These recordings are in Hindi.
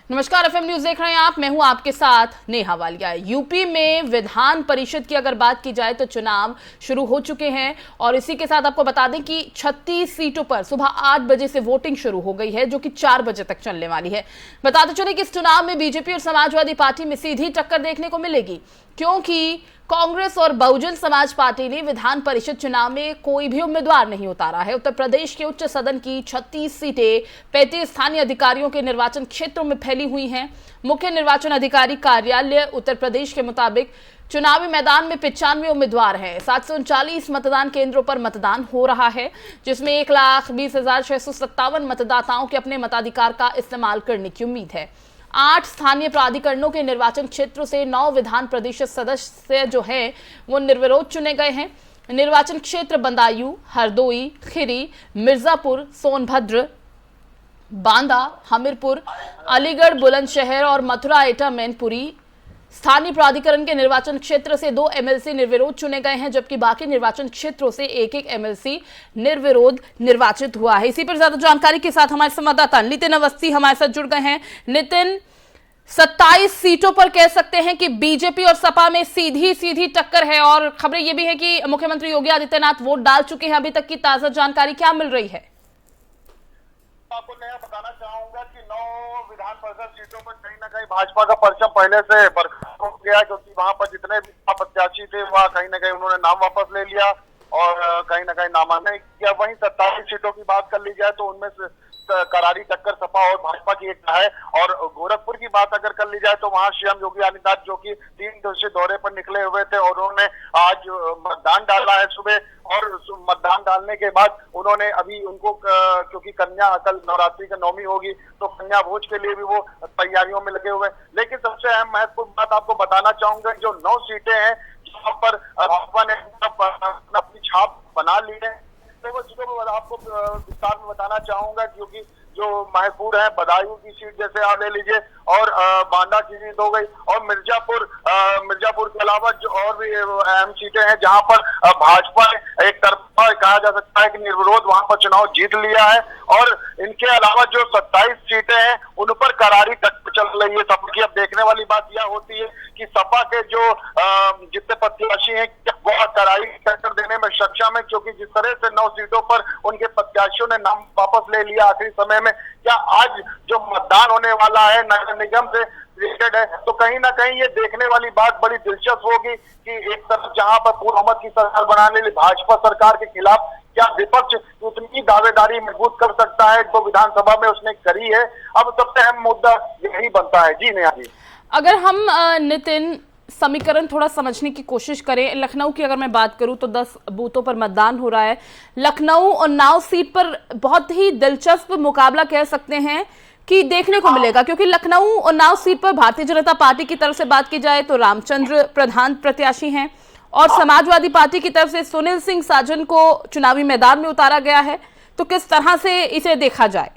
नमस्कार, एफएम न्यूज देख रहे हैं आप। मैं हूं आपके साथ नेहा वालिया। यूपी में विधान परिषद की अगर बात की जाए तो चुनाव शुरू हो चुके हैं और इसी के साथ आपको बता दें कि 36 सीटों पर सुबह 8 बजे से वोटिंग शुरू हो गई है, जो कि 4 बजे तक चलने वाली है। बताते चले कि इस चुनाव में बीजेपी और समाजवादी पार्टी में सीधी टक्कर देखने को मिलेगी, क्योंकि कांग्रेस और बहुजन समाज पार्टी ने विधान परिषद चुनाव में कोई भी उम्मीदवार नहीं उतारा है। उत्तर प्रदेश के उच्च सदन की 36 सीटें 35 स्थानीय अधिकारियों के निर्वाचन क्षेत्रों में फैली हुई हैं। मुख्य निर्वाचन अधिकारी कार्यालय उत्तर प्रदेश के मुताबिक चुनावी मैदान में 95 उम्मीदवार हैं। 739 मतदान केंद्रों पर मतदान हो रहा है, जिसमें 1,20,657 मतदाताओं के अपने मताधिकार का इस्तेमाल करने की उम्मीद है। 8 स्थानीय प्राधिकरणों के निर्वाचन क्षेत्रों से 9 विधान परिषद सदस्य जो हैं वो निर्विरोध चुने गए हैं। निर्वाचन क्षेत्र बदायूं, हरदोई, खिरी, मिर्जापुर, सोनभद्र, बांदा, हमीरपुर, अलीगढ़, बुलंदशहर और मथुरा एटा मैनपुरी स्थानीय प्राधिकरण के निर्वाचन क्षेत्र से 2 एमएलसी निर्विरोध चुने गए हैं, जबकि बाकी निर्वाचन क्षेत्रों से एक एमएलसी निर्विरोध निर्वाचित हुआ है। इसी पर ज्यादा जानकारी के साथ हमारे संवाददाता नितिन अवस्थी हमारे साथ जुड़ गए हैं। नितिन, 27 सीटों पर कह सकते हैं कि बीजेपी और सपा में सीधी टक्कर है और खबरें ये भी है कि मुख्यमंत्री योगी आदित्यनाथ वोट डाल चुके हैं। अभी तक की ताजा जानकारी क्या मिल रही है? आपको नया बताना चाहूंगा कि 9 विधान परिषद सीटों पर कहीं ना कहीं भाजपा का परचम पहले से बरकरार हो गया, क्योंकि वहां पर जितने भी प्रत्याशी थे वहां कहीं ना कहीं उन्होंने नाम वापस ले लिया और कहीं ना कहीं नामांकन किया। वहीं 27 सीटों की बात कर ली जाए तो उनमें से करारी टक्कर सपा और भाजपा की एक है। और गोरखपुर की बात अगर कर ली जाए तो वहां सीएम योगी आदित्यनाथ जो कि 3 दिवसीय दौरे पर निकले हुए थे और उन्होंने आज मतदान डाला है सुबह, और मतदान डालने के बाद उन्होंने अभी उनको क्योंकि कन्या कल नवरात्रि का नवमी होगी तो कन्या भोज के लिए भी वो तैयारियों में लगे हुए हैं। लेकिन सबसे अहम महत्वपूर्ण बात आपको बताना चाहूंगा, जो 9 सीटें हैं जहाँ पर भाजपा ने अपनी छाप बना ली है, तो आपको विस्तार में बताना चाहूंगा, क्योंकि जो महफूर है बदायूं की सीट जैसे आप ले लीजिए और बांदा की सीट हो गई, और मिर्जापुर के अलावा जो और भी अहम सीटें हैं जहां पर भाजपा ने एक तरफा कहा जा सकता है कि निर्विरोध वहां पर चुनाव जीत लिया है। और इनके अलावा जो 27 सीटें हैं उन पर करारी टक्कर चल रही है सपा की। अब देखने वाली बात यह होती है कि सपा के जो जितने प्रत्याशी हैं वो करारी टक्कर देने में सक्षम है, क्योंकि जिस तरह से 9 सीटों पर उनके प्रत्याशियों ने नाम वापस ले लिया आखिरी समय में, क्या आज जो मतदान होने वाला है नगर निगम से रिलेटेड है, तो कहीं ना कहीं ये देखने वाली बात बड़ी दिलचस्प होगी कि एक तरफ जहां पर पूर्ण बहुमत की सरकार बनाने लिए भाजपा सरकार के खिलाफ क्या विपक्ष उतनी दावेदारी मजबूत कर सकता है तो विधानसभा में उसने करी है। अब सबसे अहम मुद्दा यही बनता है। जी नेहा जी, अगर हम नितिन समीकरण थोड़ा समझने की कोशिश करें, लखनऊ की अगर मैं बात करूं तो 10 बूथों पर मतदान हो रहा है। लखनऊ और उन्नाव सीट पर बहुत ही दिलचस्प मुकाबला कह सकते हैं कि देखने को मिलेगा, क्योंकि लखनऊ और उन्नाव सीट पर भारतीय जनता पार्टी की तरफ से बात की जाए तो रामचंद्र प्रधान प्रत्याशी हैं और समाजवादी पार्टी की तरफ से सुनील सिंह साजन को चुनावी मैदान में उतारा गया है। तो किस तरह से इसे देखा जाए?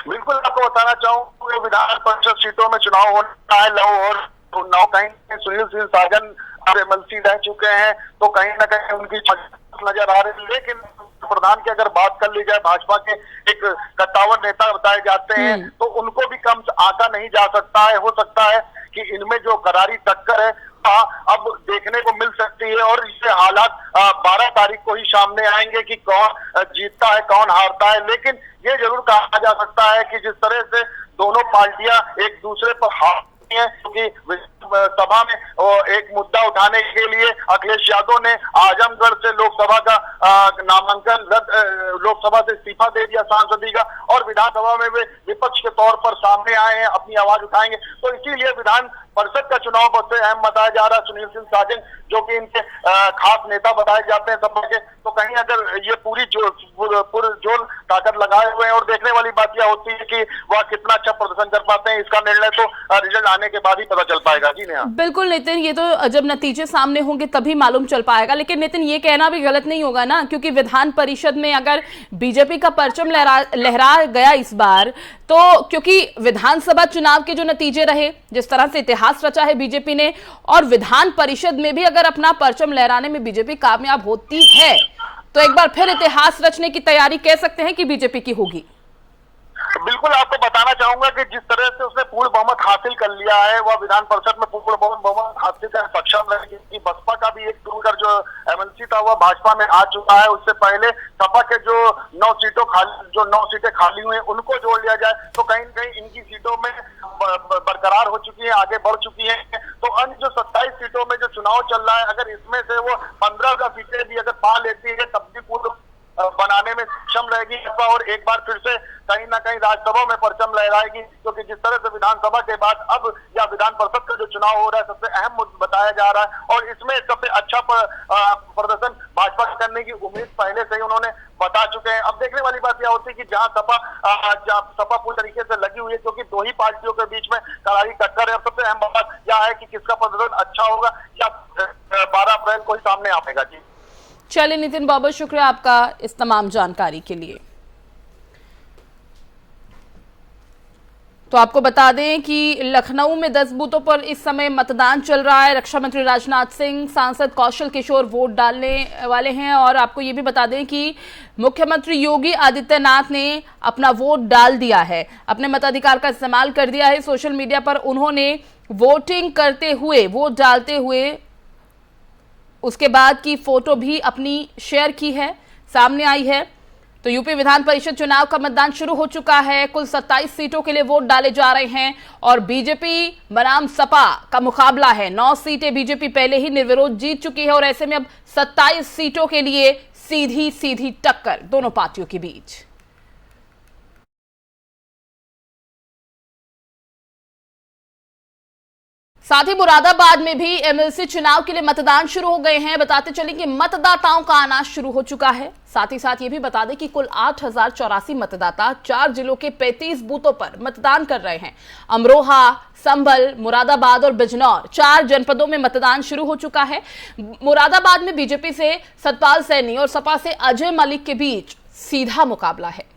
बिल्कुल आपको बताना चाहूंगा, विधान परिषद सीटों में चुनाव होना है। लखनऊ और उन्नाव कहीं सुनील सिंह साजन एमएलसी रह चुके हैं तो कहीं ना कहीं उनकी नजर आ रही है। लेकिन प्रधान की अगर बात कर ली जाए, भाजपा के एक कट्टावर नेता बताए जाते हैं तो उनको भी कम आंका नहीं जा सकता है। हो सकता है कि इनमें जो करारी टक्कर है अब देखने को मिल सकती है और इससे हालात 12 तारीख को ही सामने आएंगे कि कौन जीतता है कौन हारता है। लेकिन ये जरूर कहा जा सकता है कि जिस तरह से दोनों पार्टियां एक दूसरे पर हारती हैं, क्योंकि सभा में एक मुद्दा उठाने के लिए अखिलेश यादव ने आजमगढ़ से लोकसभा का नामांकन लोकसभा से इस्तीफा दे दिया सांसदी का, और विधानसभा में वे विपक्ष के तौर पर सामने आए हैं, अपनी आवाज उठाएंगे। तो इसीलिए विधान परिषद का चुनाव सबसे अहम बताया जा रहा है। सुनील सिंह साजन जो कि इनके खास नेता बताए जाते हैं सपा के, तो कहीं अगर ये पूरी जोर ताकत लगाए हुए हैं और देखने वाली बात यह होती है कि वह कितना अच्छा प्रदर्शन कर पाते हैं, इसका निर्णय तो रिजल्ट आने के बाद ही पता चल पाएगा। जी नेहा, बिल्कुल नितिन, ये तो जब नतीजे सामने होंगे तभी मालूम चल पाएगा। लेकिन नितिन, ये कहना भी गलत नहीं होगा ना, क्योंकि विधान परिषद में अगर बीजेपी का परचम लहरा गया इस बार, तो क्योंकि विधानसभा चुनाव के जो नतीजे रहे, जिस तरह से इतिहास रचा है बीजेपी ने, और विधान परिषद में भी अगर अपना परचम लहराने में बीजेपी कामयाब होती है तो एक बार फिर इतिहास रचने की तैयारी कह सकते हैं कि बीजेपी की होगी। बिल्कुल आपको बताना चाहूंगा कि जिस तरह से उसने पूर्ण बहुमत हासिल कर लिया है, वह विधान परिषद में पूर्ण बहुमत हासिल कर सक्षम रहेगी कि बसपा का भी एक टूटकर जो एमएलसी था वह भाजपा में आ चुका है। उससे पहले सपा के जो 9 सीटें खाली हुई हैं उनको जोड़ लिया जाए तो कहीं न कहीं इनकी सीटों में बरकरार हो चुकी है, आगे बढ़ चुकी है। तो अन्य जो 27 सीटों में जो चुनाव चल रहा है, अगर इसमें से वो 15 सीटें भी अगर पा लेती है तब भी पूर्ण बनाने में सक्षम रहेगी और एक बार फिर से कहीं ना कहीं राज्यसभा में परचम लहराएगी, क्योंकि जिस तरह से विधानसभा के बाद अब या विधान परिषद का जो चुनाव हो रहा है सबसे अहम बताया जा रहा है और इसमें सबसे अच्छा प्रदर्शन भाजपा करने की उम्मीद पहले से ही उन्होंने बता चुके हैं। अब देखने वाली बात यह होती है कि जहां सपा पूरी तरीके से लगी हुई है, क्योंकि दो ही पार्टियों के बीच में करारी टक्कर है। सबसे अहम बात यह है कि किसका प्रदर्शन अच्छा होगा या 12 अप्रैल को ही सामने आएगा। जी चलिए नितिन, बहुत बहुत शुक्रिया आपका इस तमाम जानकारी के लिए। तो आपको बता दें कि लखनऊ में 10 बूथों पर इस समय मतदान चल रहा है। रक्षा मंत्री राजनाथ सिंह, सांसद कौशल किशोर वोट डालने वाले हैं और आपको ये भी बता दें कि मुख्यमंत्री योगी आदित्यनाथ ने अपना वोट डाल दिया है, अपने मताधिकार का इस्तेमाल कर दिया है। सोशल मीडिया पर उन्होंने वोटिंग करते हुए, वोट डालते हुए उसके बाद की फोटो भी अपनी शेयर की है, सामने आई है। तो यूपी विधान परिषद चुनाव का मतदान शुरू हो चुका है। कुल 27 सीटों के लिए वोट डाले जा रहे हैं और बीजेपी बनाम सपा का मुकाबला है। 9 सीटें बीजेपी पहले ही निर्विरोध जीत चुकी है और ऐसे में अब 27 सीटों के लिए सीधी सीधी टक्कर दोनों पार्टियों के बीच। साथ ही मुरादाबाद में भी एमएलसी चुनाव के लिए मतदान शुरू हो गए हैं। बताते चलें कि मतदाताओं का आना शुरू हो चुका है। साथ ही साथ ये भी बता दें कि कुल 8084 मतदाता 4 जिलों के 35 बूथों पर मतदान कर रहे हैं। अमरोहा, संभल, मुरादाबाद और बिजनौर 4 जनपदों में मतदान शुरू हो चुका है। मुरादाबाद में बीजेपी से सतपाल सैनी और सपा से अजय मलिक के बीच सीधा मुकाबला है।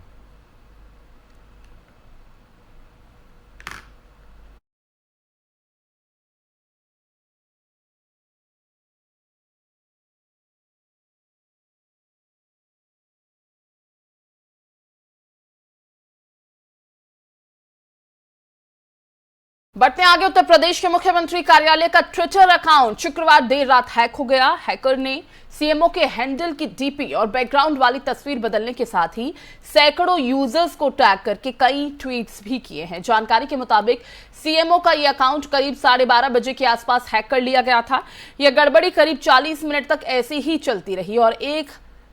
बढ़ते आगे, उत्तर प्रदेश के मुख्यमंत्री कार्यालय का ट्विटर अकाउंट शुक्रवार देर रात हैक हो गया। हैकर ने सीएमओ के हैंडल की डीपी और बैकग्राउंड वाली तस्वीर बदलने के साथ ही सैकड़ों यूजर्स को टैग करके कई ट्वीट्स भी किए हैं। जानकारी के मुताबिक सीएमओ का यह अकाउंट करीब 12:30 बजे के आसपास हैक कर लिया गया था। यह गड़बड़ी करीब 40 मिनट तक ऐसे ही चलती रही और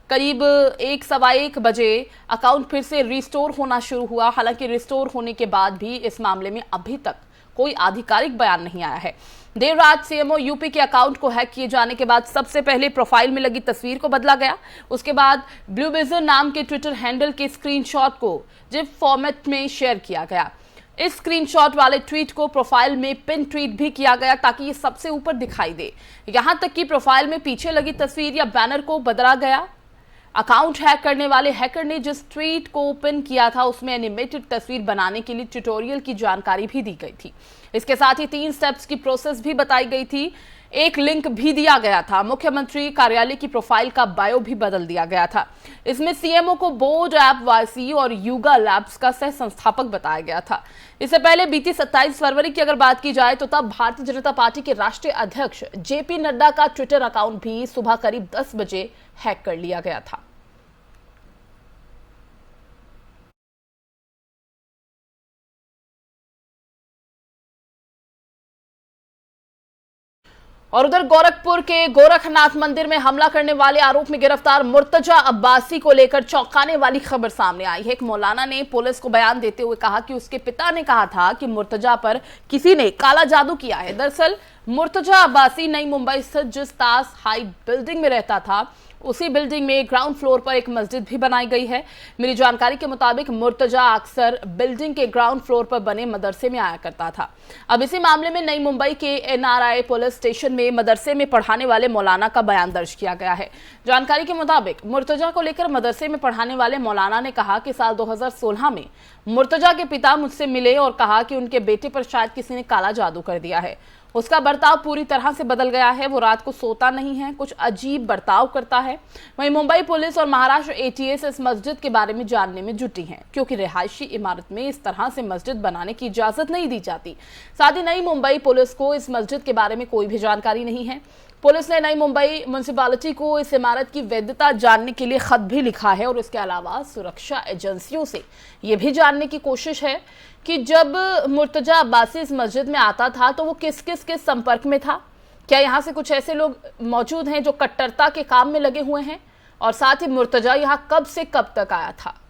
करीब 1-1:15 बजे अकाउंट फिर से रिस्टोर होना शुरू हुआ। हालांकि रिस्टोर होने के बाद भी इस मामले में अभी तक कोई आधिकारिक बयान नहीं आया है। देर रात सीएमओ यूपी के अकाउंट को हैक किए जाने के बाद सबसे पहले प्रोफाइल में लगी तस्वीर को बदला गया। उसके बाद ब्लू बिजर नाम के ट्विटर हैंडल के स्क्रीनशॉट को जिप फॉर्मेट में शेयर किया गया। इस स्क्रीनशॉट वाले ट्वीट को प्रोफाइल में पिन ट्वीट भी किया गया ताकि ये सबसे ऊपर दिखाई दे। यहां तक कि प्रोफाइल में पीछे लगी तस्वीर या बैनर को बदला गया। अकाउंट हैक करने वाले हैकर ने जिस ट्वीट को पिन किया था उसमें एनिमेटेड तस्वीर बनाने के लिए ट्यूटोरियल की जानकारी भी दी गई थी। इसके साथ ही 3 स्टेप्स की प्रोसेस भी बताई गई थी। एक लिंक भी दिया गया था। मुख्यमंत्री कार्यालय की प्रोफाइल का बायो भी बदल दिया गया था। इसमें सीएमओ को बोर्ड ऐप वासी और युगा लैब्स का सह संस्थापक बताया गया था। इससे पहले बीती 27 फरवरी की अगर बात की जाए तो तब भारतीय जनता पार्टी के राष्ट्रीय अध्यक्ष जेपी नड्डा का ट्विटर अकाउंट भी सुबह करीब 10 बजे हैक कर लिया गया था। और उधर गोरखपुर के गोरखनाथ मंदिर में हमला करने वाले आरोप में गिरफ्तार मुर्तजा अब्बासी को लेकर चौंकाने वाली खबर सामने आई है। एक मौलाना ने पुलिस को बयान देते हुए कहा कि उसके पिता ने कहा था कि मुर्तजा पर किसी ने काला जादू किया है। दरअसल मुर्तजा अब्बासी नई मुंबई स्थित जिस ताज हाइट बिल्डिंग में रहता था उसी बिल्डिंग में ग्राउंड फ्लोर पर एक मस्जिद भी बनाई गई है। मेरी जानकारी के मुताबिक मुर्तजा अक्सर बिल्डिंग के ग्राउंड फ्लोर पर बने मदरसे में आया करता था। अब इसी मामले में नई मुंबई के एनआरआई पुलिस स्टेशन में मदरसे में पढ़ाने वाले मौलाना का बयान दर्ज किया गया है। जानकारी के मुताबिक मुर्तजा को लेकर मदरसे में पढ़ाने वाले मौलाना ने कहा कि साल 2016 में मुर्तजा के पिता मुझसे मिले और कहा कि उनके बेटे पर शायद किसी ने काला जादू कर दिया है। उसका बर्ताव पूरी तरह से बदल गया है। वो रात को सोता नहीं है, कुछ अजीब बर्ताव करता है। वहीं मुंबई पुलिस और महाराष्ट्र एटीएस इस मस्जिद के बारे में जानने में जुटी हैं, क्योंकि रिहायशी इमारत में इस तरह से मस्जिद बनाने की इजाजत नहीं दी जाती। साथ ही नई मुंबई पुलिस को इस मस्जिद के बारे में कोई भी जानकारी नहीं है। पुलिस ने नई मुंबई म्युनिसिपैलिटी को इस इमारत की वैधता जानने के लिए खत भी लिखा है और इसके अलावा सुरक्षा एजेंसियों से यह भी जानने की कोशिश है कि जब मुर्तजा अब्बासी इस मस्जिद में आता था तो वो किस किस के संपर्क में था। क्या यहाँ से कुछ ऐसे लोग मौजूद हैं जो कट्टरता के काम में लगे हुए हैं, और साथ ही मुर्तजा यहाँ कब से कब तक आया था।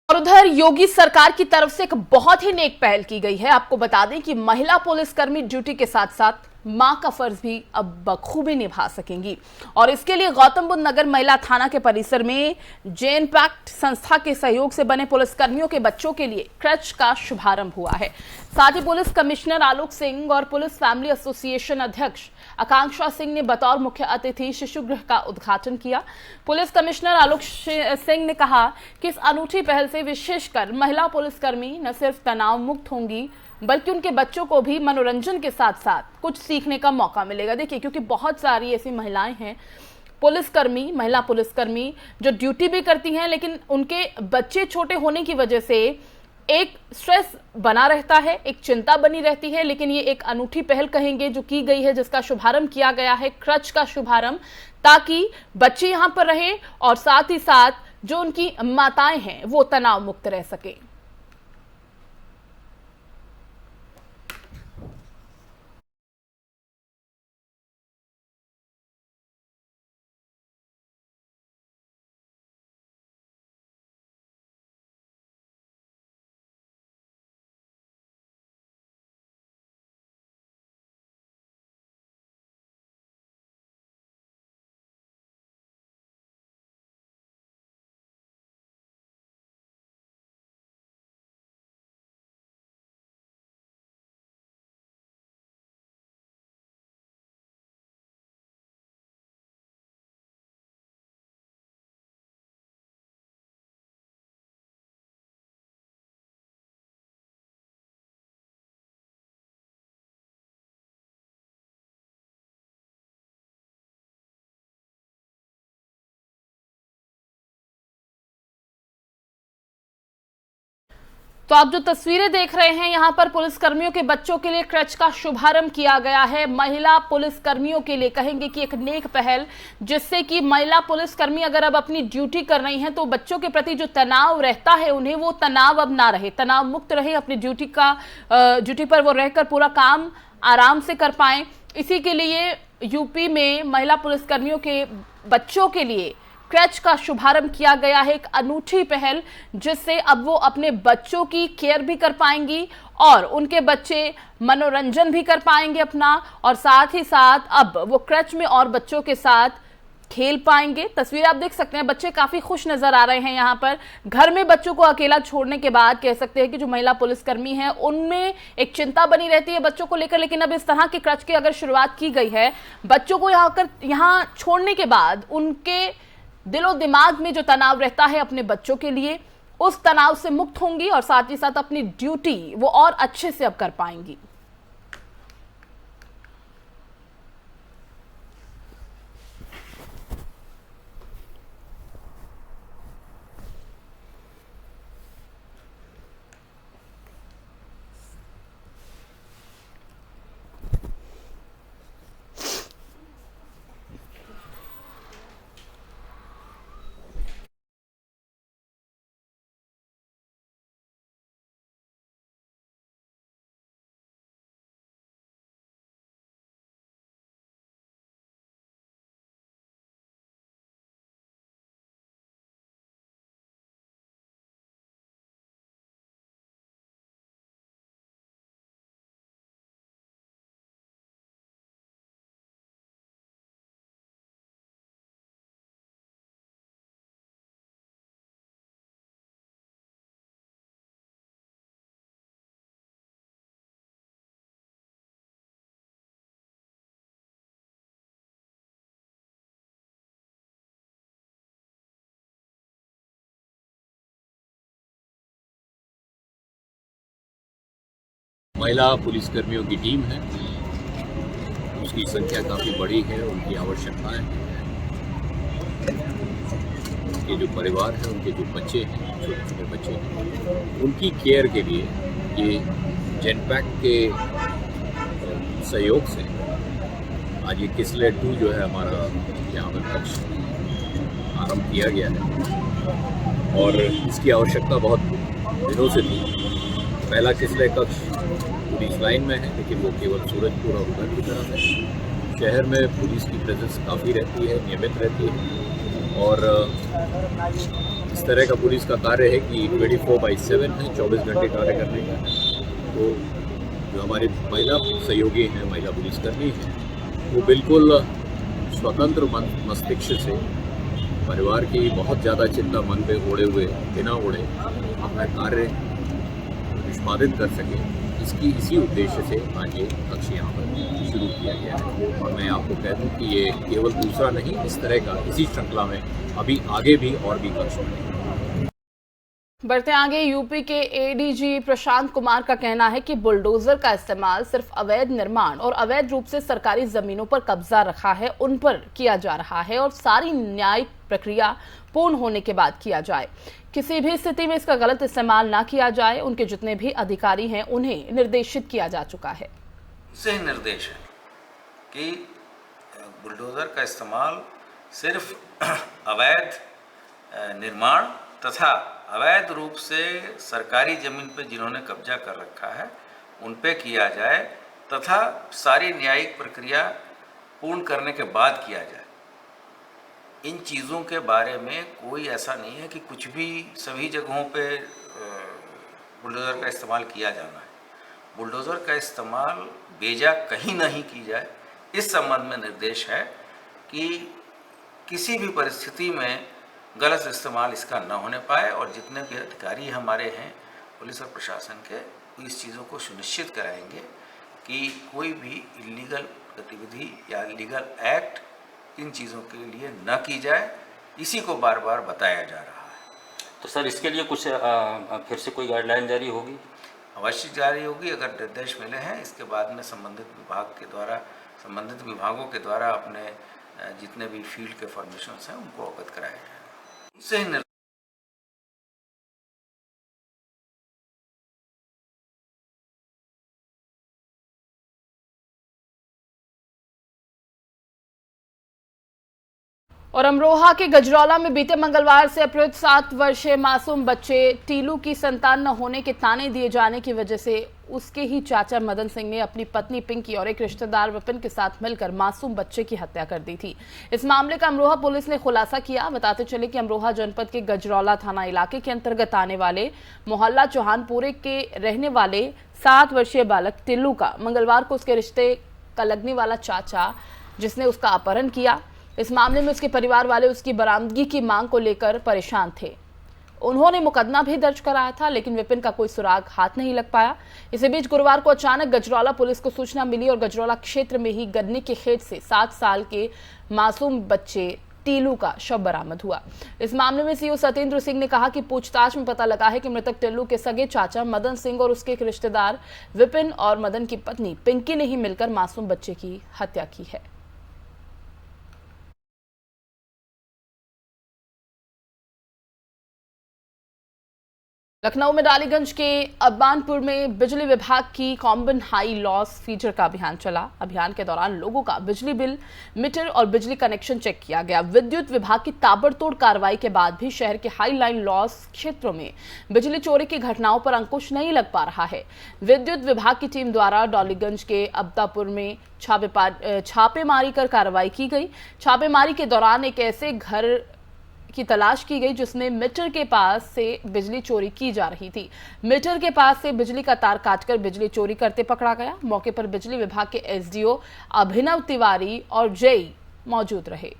और उधर योगी सरकार की तरफ से एक बहुत ही नेक पहल की गई है। आपको बता दें कि महिला पुलिसकर्मी ड्यूटी के साथ साथ मां का फर्ज भी अब बखूबी निभा सकेंगी, और इसके लिए गौतम बुद्ध नगर महिला थाना के परिसर में जैन पैक्ट संस्था के सहयोग से बने पुलिसकर्मियों के बच्चों के लिए क्रच का शुभारंभ हुआ है। साथ ही पुलिस कमिश्नर आलोक सिंह और पुलिस फैमिली एसोसिएशन अध्यक्ष आकांक्षा सिंह ने बतौर मुख्य अतिथि शिशुगृह का उद्घाटन किया। पुलिस कमिश्नर आलोक सिंह ने कहा कि इस अनूठी पहल से विशेषकर महिला पुलिसकर्मी न सिर्फ तनाव मुक्त होंगी, बल्कि उनके बच्चों को भी मनोरंजन के साथ साथ कुछ सीखने का मौका मिलेगा। देखिए, क्योंकि बहुत सारी ऐसी महिलाएं हैं पुलिसकर्मी, महिला पुलिसकर्मी जो ड्यूटी भी करती हैं, लेकिन उनके बच्चे छोटे होने की वजह से एक स्ट्रेस बना रहता है, एक चिंता बनी रहती है। लेकिन ये एक अनूठी पहल कहेंगे जो की गई है, जिसका शुभारंभ किया गया है, क्रच का शुभारंभ, ताकि बच्चे यहां पर रहे और साथ ही साथ जो उनकी माताएं हैं वो तनाव मुक्त रह सके। तो आप जो तस्वीरें देख रहे हैं, यहां पर पुलिसकर्मियों के बच्चों के लिए क्रच का शुभारंभ किया गया है। महिला पुलिसकर्मियों के लिए कहेंगे कि एक नेक पहल, जिससे कि महिला पुलिसकर्मी अगर अब अपनी ड्यूटी कर रही हैं तो बच्चों के प्रति जो तनाव रहता है उन्हें, वो तनाव अब ना रहे, तनाव मुक्त रहे, अपनी ड्यूटी पर वो रहकर पूरा काम आराम से कर पाएं। इसी के लिए यूपी में महिला पुलिसकर्मियों के बच्चों के लिए क्रच का शुभारंभ किया गया है, एक अनूठी पहल, जिससे अब वो अपने बच्चों की केयर भी कर पाएंगी और उनके बच्चे मनोरंजन भी कर पाएंगे अपना, और साथ ही साथ अब वो क्रच में और बच्चों के साथ खेल पाएंगे। तस्वीर आप देख सकते हैं, बच्चे काफी खुश नजर आ रहे हैं। यहाँ पर घर में बच्चों को अकेला छोड़ने के बाद कह सकते हैं कि जो महिला पुलिसकर्मी हैं उनमें एक चिंता बनी रहती है बच्चों को लेकर, लेकिन अब इस तरह के क्रच की अगर शुरुआत की गई है, बच्चों को यहाँ छोड़ने के बाद उनके दिलो दिमाग में जो तनाव रहता है अपने बच्चों के लिए, उस तनाव से मुक्त होंगी और साथ ही साथ अपनी ड्यूटी वो और अच्छे से अब कर पाएंगी। महिला पुलिसकर्मियों की टीम है, उसकी संख्या काफ़ी बड़ी है, उनकी आवश्यकताएं हैं, उनके जो परिवार हैं, उनके जो बच्चे हैं, छोटे छोटे बच्चे हैं, उनकी केयर के लिए ये जेनपैक के सहयोग से आज ये किसले 2 जो है हमारा यहाँ पर कक्ष आरंभ किया गया है और इसकी आवश्यकता बहुत दिनों से थी। पहला किसले कक्ष पुलिस लाइन में है, लेकिन वो केवल सूरजपुर और उधर की तरफ है। शहर में पुलिस की प्रेजेंस काफ़ी रहती है, नियमित रहती है और इस तरह का पुलिस का कार्य है कि 24/7 है, 24 घंटे कार्य करने का है। तो जो हमारे महिला सहयोगी हैं, महिला पुलिसकर्मी हैं, वो बिल्कुल स्वतंत्र मस्तिष्क से परिवार की बहुत ज़्यादा चिंता मन पे ओढ़े हुए बिना ओढ़े अपना कार्य निष्पादित कर सके, इसी उद्देश्य से आज ये कक्ष यहाँ पर शुरू किया गया है। और मैं आपको कह दूँ कि ये केवल दूसरा नहीं, इस तरह का इसी श्रृंखला में अभी आगे भी और भी कक्ष बनेंगे। बढ़ते आगे, यूपी के एडीजी प्रशांत कुमार का कहना है कि बुलडोजर का इस्तेमाल सिर्फ अवैध निर्माण और अवैध रूप से सरकारी जमीनों पर कब्जा रखा है उन पर किया जा रहा है और सारी न्यायिक प्रक्रिया पूर्ण होने के बाद किया जाए। किसी भी स्थिति में इसका गलत इस्तेमाल ना किया जाए। उनके जितने भी अधिकारी हैं उन्हें निर्देशित किया जा चुका है। से निर्देश है कि बुलडोजर का इस्तेमाल सिर्फ अवैध निर्माण तथा अवैध रूप से सरकारी जमीन पर जिन्होंने कब्जा कर रखा है उन पे किया जाए तथा सारी न्यायिक प्रक्रिया पूर्ण करने के बाद किया जाए। इन चीज़ों के बारे में कोई ऐसा नहीं है कि कुछ भी सभी जगहों पे बुलडोज़र का इस्तेमाल किया जाना है। बुलडोज़र का इस्तेमाल बेजा कहीं नहीं की जाए, इस संबंध में निर्देश है कि किसी भी परिस्थिति में गलत इस्तेमाल इसका न होने पाए और जितने भी अधिकारी हमारे हैं पुलिस और प्रशासन के, इस चीज़ों को सुनिश्चित कराएंगे कि कोई भी इलीगल गतिविधि या लीगल एक्ट इन चीज़ों के लिए न की जाए। इसी को बार बार बताया जा रहा है। तो सर इसके लिए कुछ फिर से कोई गाइडलाइन जारी होगी? अवश्य जारी होगी। अगर निर्देश मिले हैं इसके बाद में संबंधित विभागों के द्वारा अपने जितने भी फील्ड के फॉर्मेशंस हैं उनको अवगत कराया जाए। इससे ही और अमरोहा के गजरौला में बीते मंगलवार से अपहृत 7 वर्षीय मासूम बच्चे टीलू की संतान न होने के ताने दिए जाने की वजह से उसके ही चाचा मदन सिंह ने अपनी पत्नी पिंकी और एक रिश्तेदार विपिन के साथ मिलकर मासूम बच्चे की हत्या कर दी थी। इस मामले का अमरोहा पुलिस ने खुलासा किया। बताते चले कि अमरोहा जनपद के गजरौला थाना इलाके के अंतर्गत आने वाले मोहल्ला चौहानपुरे के रहने वाले 7 वर्षीय बालक टिल्लू का मंगलवार को उसके रिश्ते का लगने वाला चाचा, जिसने उसका अपहरण किया, इस मामले में उसके परिवार वाले उसकी बरामदगी की मांग को लेकर परेशान थे। उन्होंने मुकदमा भी दर्ज कराया था, लेकिन विपिन का कोई सुराग हाथ नहीं लग पाया। इसी बीच गुरुवार को अचानक गजरौला पुलिस को सूचना मिली और गजरौला क्षेत्र में ही गन्ने के खेत से 7 साल के मासूम बच्चे टिल्लू का शव बरामद हुआ। इस मामले में सीओ सत्येंद्र सिंह ने कहा कि पूछताछ में पता लगा है कि मृतक टिल्लू के सगे चाचा मदन सिंह और उसके एक रिश्तेदार विपिन और मदन की पत्नी पिंकी ने ही मिलकर मासूम बच्चे की हत्या की है। लखनऊ में डालीगंज के अब्बानपुर में बिजली विभाग की कॉम्बन हाई लॉस फीचर का अभियान चला। अभियान के दौरान लोगों का बिजली बिल, मीटर और बिजली कनेक्शन चेक किया गया। विद्युत विभाग की ताबड़तोड़ कार्रवाई के बाद भी शहर के हाई लाइन लॉस क्षेत्रों में बिजली चोरी की घटनाओं पर अंकुश नहीं लग पा रहा है। विद्युत विभाग की टीम द्वारा डालीगंज के अब्बापुर में छापेमारी कर कार्रवाई की गई। छापेमारी के दौरान एक ऐसे घर की तलाश की गई जिसमें मीटर के पास से बिजली चोरी की जा रही थी। मीटर के पास से बिजली का तार काटकर बिजली चोरी करते पकड़ा गया। मौके पर बिजली विभाग के एसडीओ अभिनव तिवारी और जेई मौजूद रहे।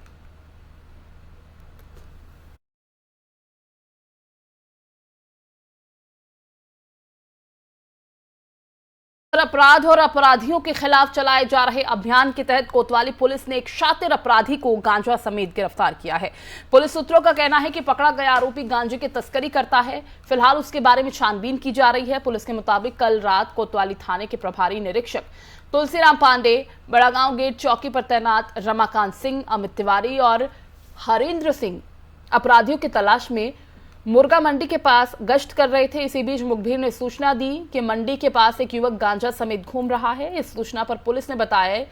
साइबर अपराध और अपराधियों के खिलाफ चलाए जा रहे अभियान के तहत कोतवाली पुलिस ने एक शातिर अपराधी को गांजा समेत गिरफ्तार किया है। पुलिस सूत्रों का कहना है कि पकड़ा गया आरोपी गांजे की तस्करी करता है। फिलहाल उसके बारे में छानबीन की जा रही है। पुलिस के मुताबिक कल रात कोतवाली थाने के प्रभारी निरीक्षक तुलसीराम पांडे, बड़ागांव गेट चौकी पर तैनात रमाकांत सिंह, अमित तिवारी और हरेंद्र सिंह अपराधियों की तलाश में मुर्गा मंडी के पास गश्त कर रहे थे। इसी बीच मुखबिर ने सूचना दी कि मंडी के पास एक युवक गांजा समेत घूम रहा है। इस सूचना पर पुलिस ने बताया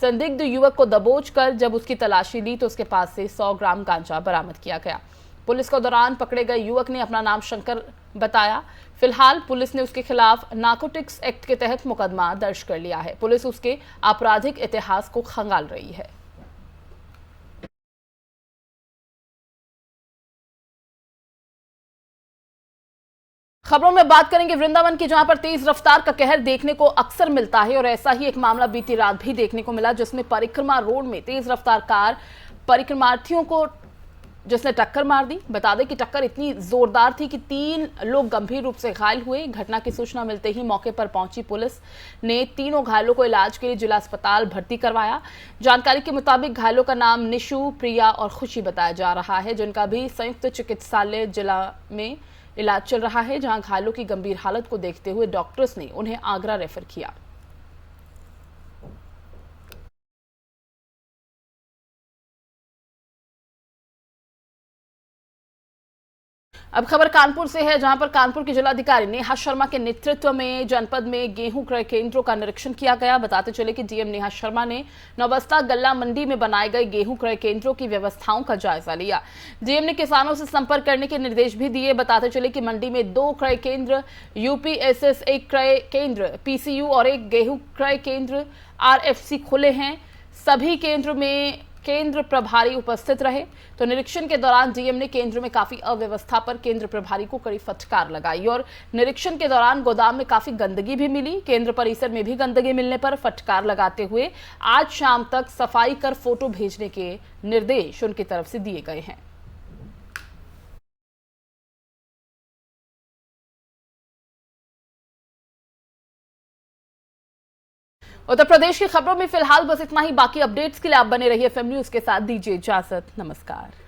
संदिग्ध युवक को दबोच कर जब उसकी तलाशी ली तो उसके पास से 100 ग्राम गांजा बरामद किया गया। पुलिस के दौरान पकड़े गए युवक ने अपना नाम शंकर बताया। फिलहाल पुलिस ने उसके खिलाफ नारकोटिक्स एक्ट के तहत मुकदमा दर्ज कर लिया है। पुलिस उसके आपराधिक इतिहास को खंगाल रही है। खबरों में बात करेंगे वृंदावन की, जहां पर तेज रफ्तार का कहर देखने को अक्सर मिलता है और ऐसा ही एक मामला बीती रात भी देखने को मिला, जिसमें परिक्रमा रोड में तेज रफ्तार कार परिक्रमार्थियों को जिसने टक्कर मार दी। बता दें कि टक्कर इतनी जोरदार थी कि 3 लोग गंभीर रूप से घायल हुए। घटना की सूचना मिलते ही मौके पर पहुंची पुलिस ने तीनों घायलों को इलाज के लिए जिला अस्पताल भर्ती करवाया। जानकारी के मुताबिक घायलों का नाम निशु, प्रिया और खुशी बताया जा रहा है, जिनका भी संयुक्त चिकित्सालय जिला में इलाज चल रहा है, जहां घायलों की गंभीर हालत को देखते हुए डॉक्टर्स ने उन्हें आगरा रेफर किया। अब खबर कानपुर से है, जहां पर कानपुर की जिलाधिकारी नेहा शर्मा के नेतृत्व में जनपद में गेहूं क्रय केंद्रों का निरीक्षण किया गया। बताते चले कि डीएम नेहा शर्मा ने नौबस्ता गल्ला मंडी में बनाए गए गेहूं क्रय केंद्रों की व्यवस्थाओं का जायजा लिया। डीएम ने किसानों से संपर्क करने के निर्देश भी दिए। बताते चले कि मंडी में 2 क्रय केंद्र, यूपीएसएस 1 क्रय केंद्र, पीसीयू और 1 गेहूं क्रय केंद्र आरएफसी खुले हैं। सभी केंद्र में केंद्र प्रभारी उपस्थित रहे। तो निरीक्षण के दौरान डीएम ने केंद्र में काफी अव्यवस्था पर केंद्र प्रभारी को कड़ी फटकार लगाई और निरीक्षण के दौरान गोदाम में काफी गंदगी भी मिली। केंद्र परिसर में भी गंदगी मिलने पर फटकार लगाते हुए आज शाम तक सफाई कर फोटो भेजने के निर्देश उनकी तरफ से दिए गए हैं। उत्तर प्रदेश की खबरों में फिलहाल बस इतना ही। बाकी अपडेट्स के लिए आप बने रहिए FM न्यूज के साथ। दीजिए इजाजत, नमस्कार।